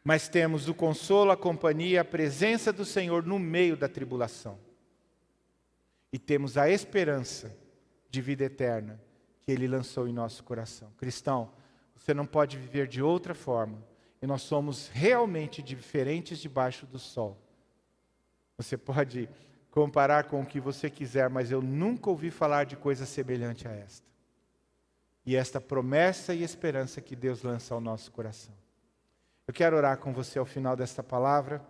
mas temos o consolo, a companhia, a presença do Senhor no meio da tribulação. E temos a esperança de vida eterna que Ele lançou em nosso coração. Cristão, você não pode viver de outra forma. E nós somos realmente diferentes debaixo do sol. Você pode comparar com o que você quiser, mas eu nunca ouvi falar de coisa semelhante a esta. E esta promessa e esperança que Deus lança ao nosso coração. Eu quero orar com você ao final desta palavra.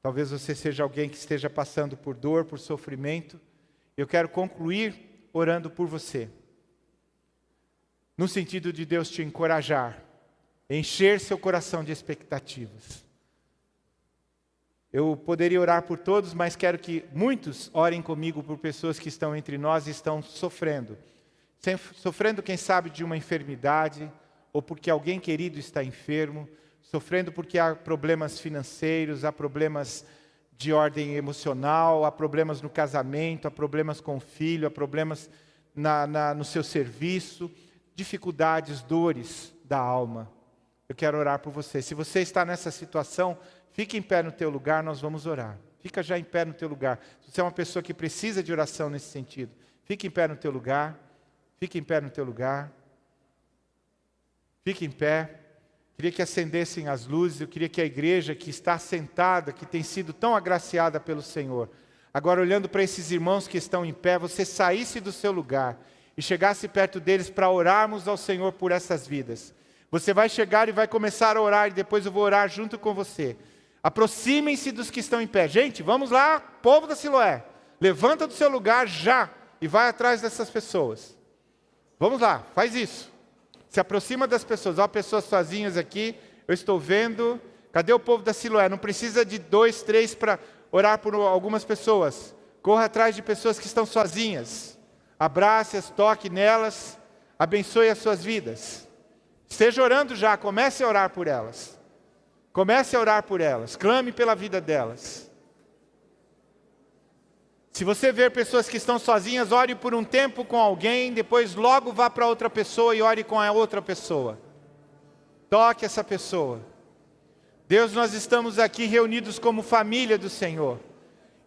Talvez você seja alguém que esteja passando por dor, por sofrimento. Eu quero concluir orando por você. No sentido de Deus te encorajar, encher seu coração de expectativas. Eu poderia orar por todos, mas quero que muitos orem comigo por pessoas que estão entre nós e estão sofrendo. Sofrendo, quem sabe, de uma enfermidade, ou porque alguém querido está enfermo, sofrendo porque há problemas financeiros, há problemas de ordem emocional, há problemas no casamento, há problemas com o filho, há problemas no seu serviço, dificuldades, dores da alma. Eu quero orar por você. Se você está nessa situação, fique em pé no teu lugar, nós vamos orar. Fica já em pé no teu lugar. Se você é uma pessoa que precisa de oração nesse sentido, fique em pé no teu lugar. Fique em pé no teu lugar. Fique em pé. Queria que acendessem as luzes. Eu queria que a igreja que está sentada, que tem sido tão agraciada pelo Senhor, agora olhando para esses irmãos que estão em pé, você saísse do seu lugar e chegasse perto deles para orarmos ao Senhor por essas vidas. Você vai chegar e vai começar a orar, e depois eu vou orar junto com você. Aproximem-se dos que estão em pé. Gente, vamos lá, povo da Siloé. Levanta do seu lugar já e vai atrás dessas pessoas. Vamos lá, faz isso. Se aproxima das pessoas. Há pessoas sozinhas aqui, eu estou vendo. Cadê o povo da Siloé? Não precisa de 2, 3 para orar por algumas pessoas. Corra atrás de pessoas que estão sozinhas. Abrace-as, toque nelas, abençoe as suas vidas. Esteja orando já, comece a orar por elas. Comece a orar por elas, clame pela vida delas. Se você ver pessoas que estão sozinhas, ore por um tempo com alguém, depois logo vá para outra pessoa e ore com a outra pessoa. Toque essa pessoa. Deus, nós estamos aqui reunidos como família do Senhor.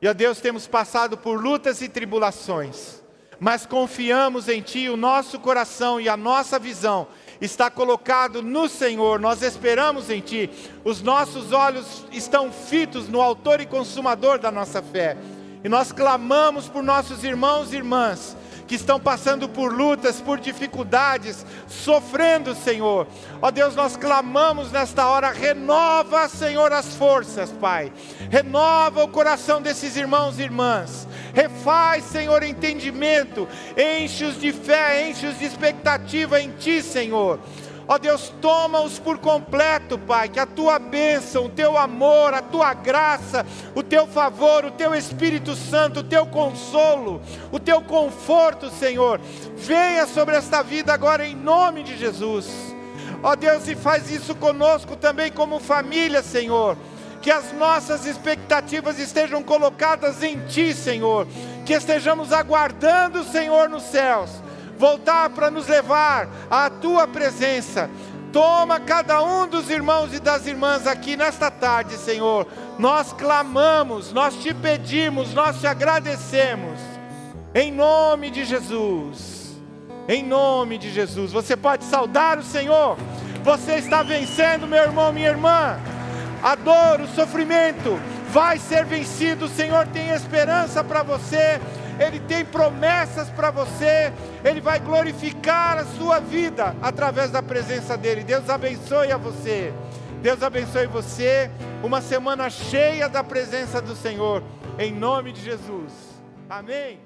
E, ó Deus, temos passado por lutas e tribulações, mas confiamos em Ti, o nosso coração e a nossa visão está colocado no Senhor, nós esperamos em Ti, os nossos olhos estão fitos no Autor e Consumador da nossa fé, e nós clamamos por nossos irmãos e irmãs, que estão passando por lutas, por dificuldades, sofrendo, Senhor. Ó Deus, nós clamamos nesta hora, renova, Senhor, as forças, Pai. Renova o coração desses irmãos e irmãs. Refaz, Senhor, entendimento. Enche-os de fé, enche-os de expectativa em Ti, Senhor. Ó Deus, toma-os por completo, Pai, que a Tua bênção, o Teu amor, a Tua graça, o Teu favor, o Teu Espírito Santo, o Teu consolo, o Teu conforto, Senhor, venha sobre esta vida agora em nome de Jesus. Ó Deus, e faz isso conosco também como família, Senhor, que as nossas expectativas estejam colocadas em Ti, Senhor, que estejamos aguardando o Senhor nos céus, voltar para nos levar à Tua presença. Toma cada um dos irmãos e das irmãs aqui nesta tarde, Senhor. Nós clamamos, nós Te pedimos, nós Te agradecemos. Em nome de Jesus. Em nome de Jesus. Você pode saudar o Senhor. Você está vencendo, meu irmão, minha irmã. A dor, o sofrimento vai ser vencido. O Senhor tem esperança para você. Ele tem promessas para você. Ele vai glorificar a sua vida através da presença dEle. Deus abençoe a você. Deus abençoe você. Uma semana cheia da presença do Senhor. Em nome de Jesus. Amém.